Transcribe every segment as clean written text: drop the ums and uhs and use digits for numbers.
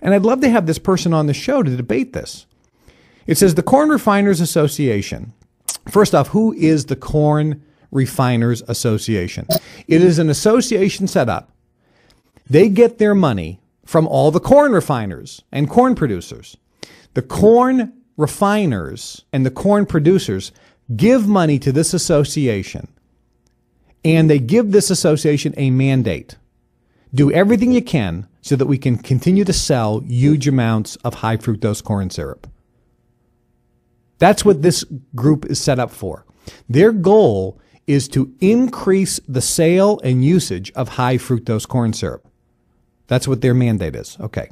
And I'd love to have this person on the show to debate this. It says the Corn Refiners Association. First off, who is the Corn Refiners Association? It is an association set up. They get their money from all the corn refiners and corn producers. The corn refiners and the corn producers give money to this association, and they give this association a mandate. Do everything you can so that we can continue to sell huge amounts of high fructose corn syrup. That's what this group is set up for. Their goal is to increase the sale and usage of high fructose corn syrup. That's what their mandate is. Okay.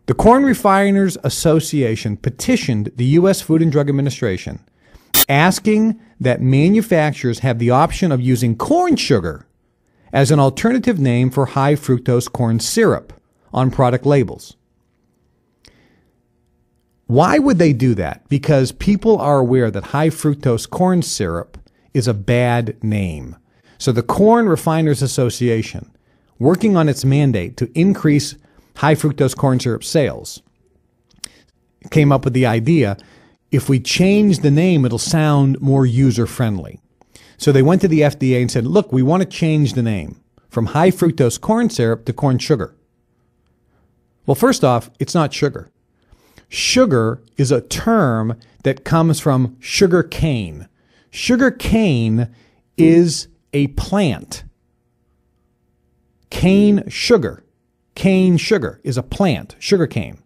The Corn Refiners Association petitioned the U.S. Food and Drug Administration asking that manufacturers have the option of using corn sugar as an alternative name for high fructose corn syrup on product labels. Why would they do that? Because people are aware that high fructose corn syrup is a bad name. So the Corn Refiners Association, working on its mandate to increase high fructose corn syrup sales, came up with the idea, if we change the name, it'll sound more user-friendly. So they went to the FDA and said, look, we want to change the name from high fructose corn syrup to corn sugar. Well, first off, it's not sugar. Sugar is a term that comes from sugar cane. Sugar cane is a plant. Cane sugar is a plant, sugar cane.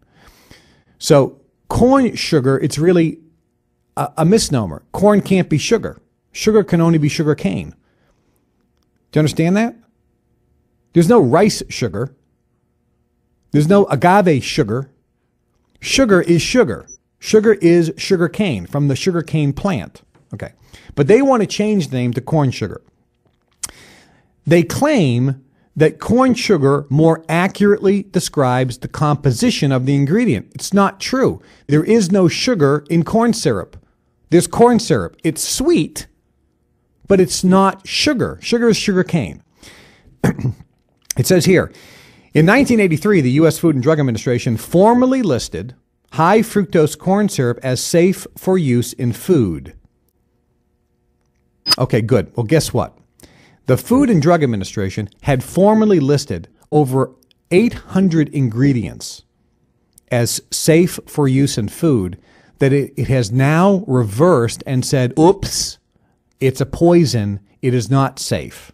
So corn sugar, it's really a misnomer. Corn can't be sugar. Sugar can only be sugar cane. Do you understand that? There's no rice sugar. There's no agave sugar. Sugar is sugar. Sugar is sugar cane from the sugar cane plant. Okay. But they want to change the name to corn sugar. They claim that corn sugar more accurately describes the composition of the ingredient. It's not true. There is no sugar in corn syrup. There's corn syrup. It's sweet, but it's not sugar. Sugar is sugar cane. It says here, in 1983, the U.S. Food and Drug Administration formally listed high fructose corn syrup as safe for use in food. Okay, good. Well, guess what? The Food and Drug Administration had formally listed over 800 ingredients as safe for use in food that it has now reversed and said, oops, it's a poison. It is not safe.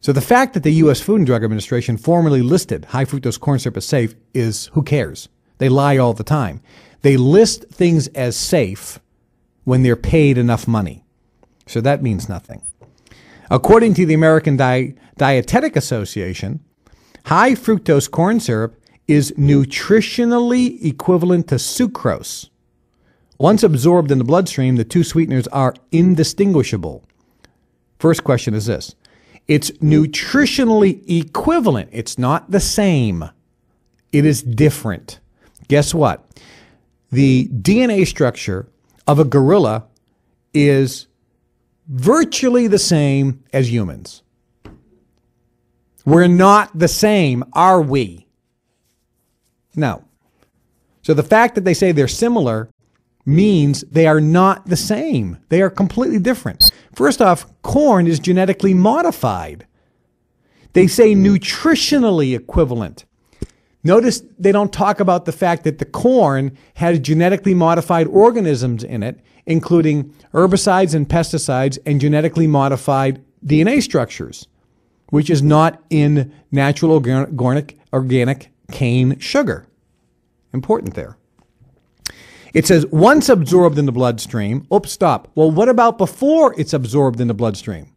So the fact that the U.S. Food and Drug Administration formally listed high fructose corn syrup as safe is, who cares? They lie all the time. They list things as safe when they're paid enough money. So that means nothing. According to the American Dietetic Association, high fructose corn syrup is nutritionally equivalent to sucrose. Once absorbed in the bloodstream, the two sweeteners are indistinguishable. First question is this. It's nutritionally equivalent. It's not the same. It is different. Guess what? The DNA structure of a gorilla is virtually the same as humans. We're not the same, are we? No. So the fact that they say they're similar means they are not the same. They are completely different. First off, corn is genetically modified. They say nutritionally equivalent. Notice they don't talk about the fact that the corn has genetically modified organisms in it, including herbicides and pesticides and genetically modified DNA structures, which is not in natural organic cane sugar. Important there. It says once absorbed in the bloodstream. Oops, stop. Well, what about before it's absorbed in the bloodstream?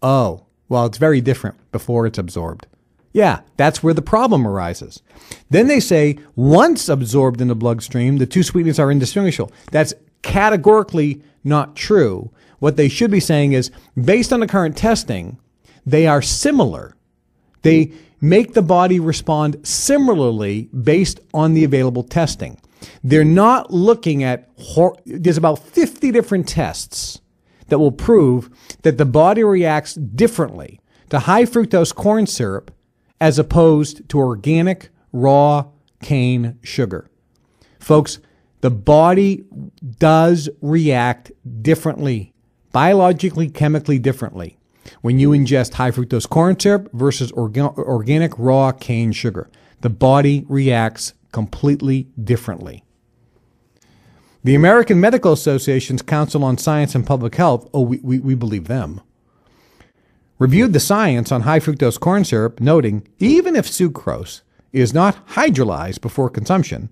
Oh, well, it's very different before it's absorbed. Yeah, that's where the problem arises. Then they say once absorbed in the bloodstream, the two sweeteners are indistinguishable. That's categorically not true. What they should be saying is, based on the current testing, they are similar. They make the body respond similarly based on the available testing. They're not looking at, there's about 50 different tests that will prove that the body reacts differently to high fructose corn syrup as opposed to organic raw cane sugar. Folks, the body does react differently, biologically, chemically differently, when you ingest high fructose corn syrup versus organic raw cane sugar. The body reacts completely differently. The American Medical Association's Council on Science and Public Health, we believe them, reviewed the science on high fructose corn syrup, noting even if sucrose is not hydrolyzed before consumption,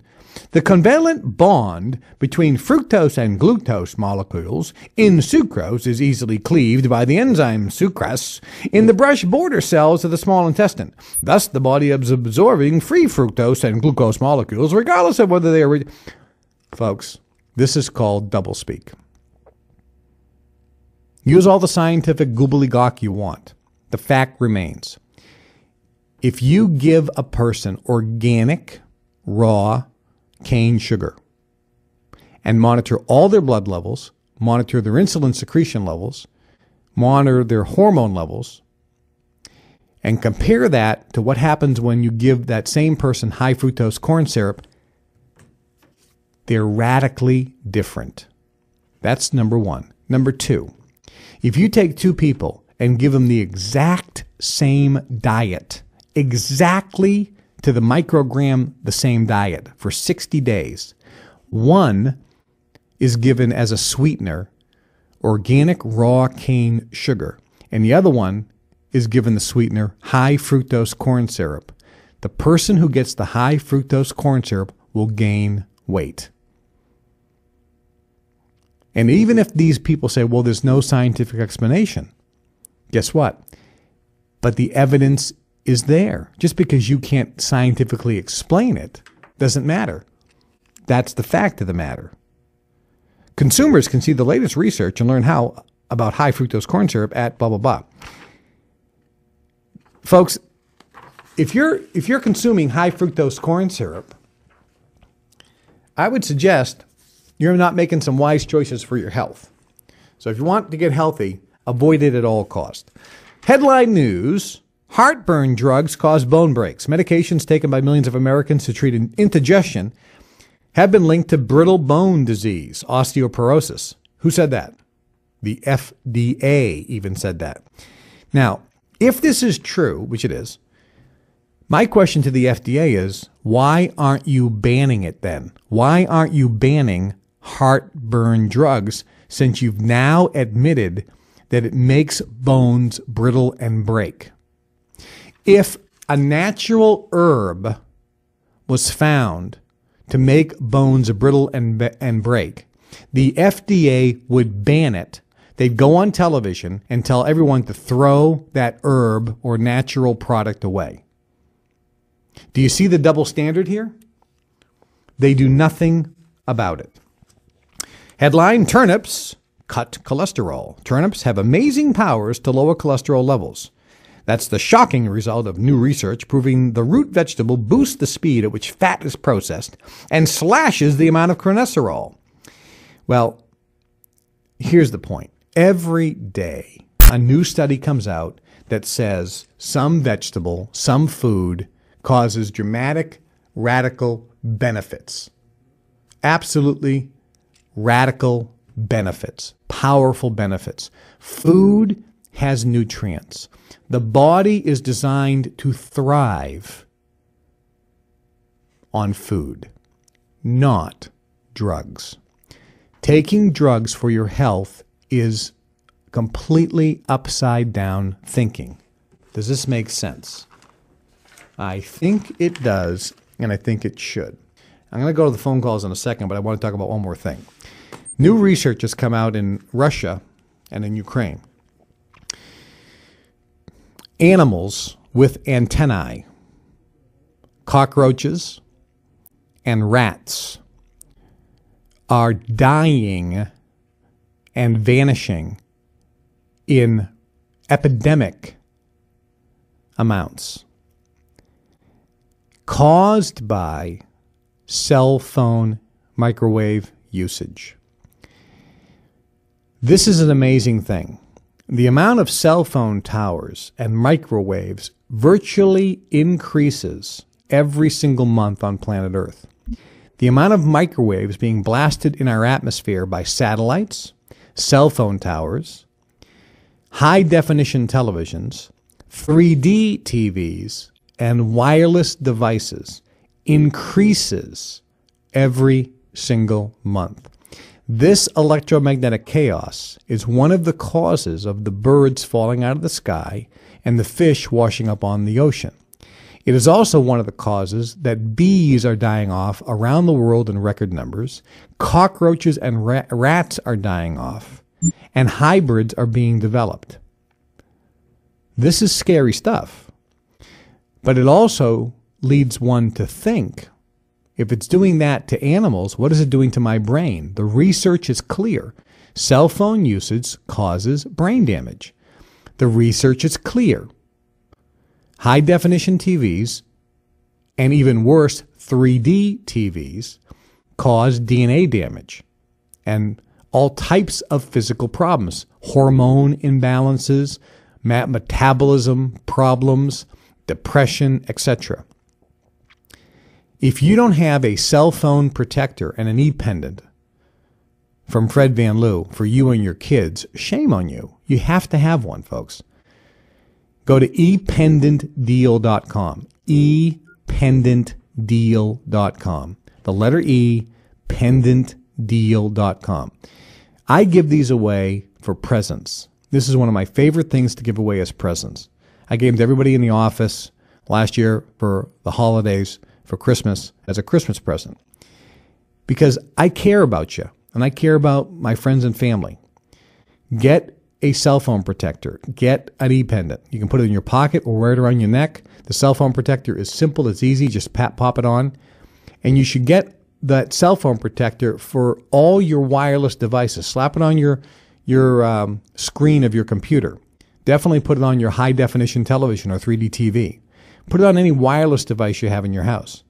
the covalent bond between fructose and glucose molecules in sucrose is easily cleaved by the enzyme sucrase in the brush border cells of the small intestine. Thus, the body is absorbing free fructose and glucose molecules, regardless of whether they are... Folks, this is called doublespeak. Use all the scientific gobbledygook you want. The fact remains. If you give a person organic, raw cane sugar and monitor all their blood levels, monitor their insulin secretion levels, monitor their hormone levels, and compare that to what happens when you give that same person high fructose corn syrup, they're radically different. That's number one. Number two, if you take two people and give them the exact same diet, exactly to the microgram the same diet for 60 days, one is given as a sweetener organic raw cane sugar, and the other one is given the sweetener high fructose corn syrup. The person who gets the high fructose corn syrup will gain weight. And even if these people say, well, there's no scientific explanation, guess what? But the evidence is there. Just because you can't scientifically explain it doesn't matter. That's the fact of the matter. Consumers can see the latest research and learn how about high fructose corn syrup at blah, blah, blah. Folks, if you're consuming high fructose corn syrup, I would suggest you're not making some wise choices for your health. So if you want to get healthy, avoid it at all costs. Headline news: heartburn drugs cause bone breaks. Medications taken by millions of Americans to treat indigestion have been linked to brittle bone disease, osteoporosis. Who said that? The FDA even said that. Now, if this is true, which it is, my question to the FDA is, why aren't you banning it then? Why aren't you banning heartburn drugs, since you've now admitted that it makes bones brittle and break? If a natural herb was found to make bones brittle and break, the FDA would ban it. They'd go on television and tell everyone to throw that herb or natural product away. Do you see the double standard here? They do nothing about it. Headline: turnips cut cholesterol. Turnips have amazing powers to lower cholesterol levels. That's the shocking result of new research proving the root vegetable boosts the speed at which fat is processed and slashes the amount of cholesterol. Well, here's the point. Every day, a new study comes out that says some vegetable, some food causes dramatic, radical benefits. Absolutely radical benefits, powerful benefits. Food has nutrients. The body is designed to thrive on food, not drugs. Taking drugs for your health is completely upside down thinking. Does this make sense? I think it does, and I think it should. I'm going to go to the phone calls in a second, but I want to talk about one more thing. New research has come out in Russia and in Ukraine. Animals with antennae, cockroaches and rats, are dying and vanishing in epidemic amounts, caused by cell phone microwave usage. This is an amazing thing. The amount of cell phone towers and microwaves virtually increases every single month on planet Earth. The amount of microwaves being blasted in our atmosphere by satellites, cell phone towers, high-definition televisions, 3D TVs, and wireless devices increases every single month. This electromagnetic chaos is one of the causes of the birds falling out of the sky and the fish washing up on the ocean. It is also one of the causes that bees are dying off around the world in record numbers, cockroaches and rats are dying off, and hybrids are being developed. This is scary stuff, but it also leads one to think, if it's doing that to animals, what is it doing to my brain? The research is clear. Cell phone usage causes brain damage. The research is clear. High-definition TVs, and even worse, 3D TVs, cause DNA damage and all types of physical problems, hormone imbalances, metabolism problems, depression, etc. If you don't have a cell phone protector and an e-pendant from Fred Van Loo for you and your kids, shame on you. You have to have one, folks. Go to ependantdeal.com. ependantdeal.com. The letter E, pendantdeal.com. I give these away for presents. This is one of my favorite things to give away as presents. I gave them to everybody in the office last year for the holidays, for Christmas, as a Christmas present. Because I care about you, and I care about my friends and family. Get a cell phone protector. Get an e-pendant. You can put it in your pocket or wear it around your neck. The cell phone protector is simple. It's easy. Just pop it on. And you should get that cell phone protector for all your wireless devices. Slap it on your screen of your computer. Definitely put it on your high-definition television or 3D TV. Put it on any wireless device you have in your house.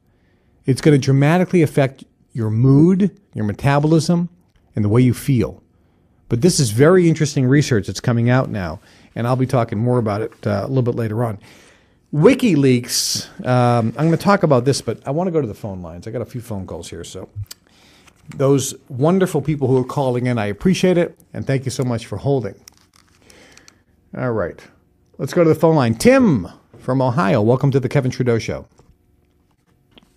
It's going to dramatically affect your mood, your metabolism, and the way you feel. But this is very interesting research that's coming out now, and I'll be talking more about it a little bit later on. WikiLeaks, I'm going to talk about this, but I want to go to the phone lines. I got a few phone calls here, so those wonderful people who are calling in, I appreciate it, and thank you so much for holding. All right, let's go to the phone line. Tim from Ohio, welcome to the Kevin Trudeau Show.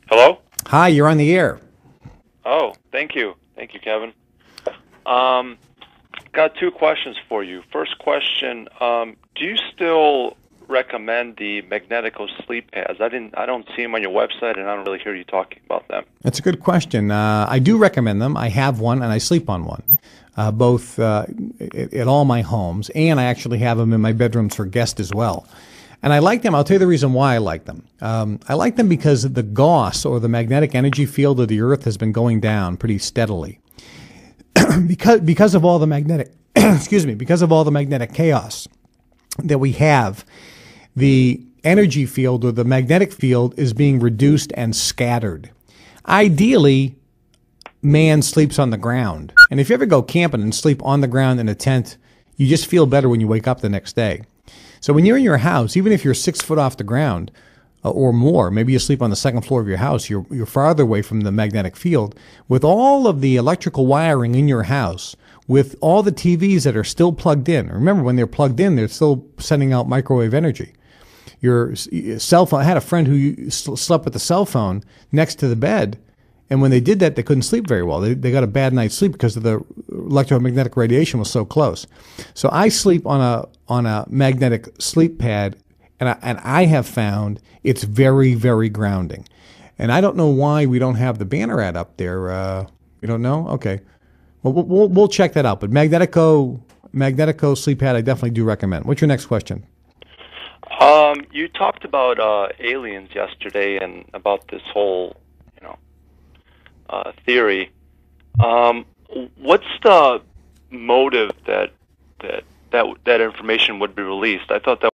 Hello? Hi, you're on the air. Oh, thank you. Thank you, Kevin. Got two questions for you. First question, do you still recommend the Magnetico sleep pads? I don't see them on your website, and I don't really hear you talking about them. That's a good question. I do recommend them. I have one, and I sleep on one, both at all my homes, and I actually have them in my bedrooms for guests as well. And I like them. I'll tell you the reason why I like them. I like them because the Gauss, or the magnetic energy field of the Earth, has been going down pretty steadily. because of all the magnetic because of all the magnetic chaos that we have, the energy field, or the magnetic field, is being reduced and scattered. Ideally, man sleeps on the ground. And if you ever go camping and sleep on the ground in a tent, you just feel better when you wake up the next day. So when you're in your house, even if you're 6 foot off the ground or more, maybe you sleep on the second floor of your house, you're farther away from the magnetic field. With all of the electrical wiring in your house, with all the TVs that are still plugged in, remember when they're plugged in, they're still sending out microwave energy. Your cell phone, I had a friend who slept with the cell phone next to the bed, and when they did that, they couldn't sleep very well. They got a bad night's sleep because of the electromagnetic radiation was so close. So I sleep on a magnetic sleep pad, and I have found it's very, very grounding. And I don't know why we don't have the banner ad up there. You don't know? Okay. Well, we'll check that out. But Magnetico sleep pad, I definitely do recommend. What's your next question? You talked about aliens yesterday and about this whole, theory. What's the motive that information would be released? I thought that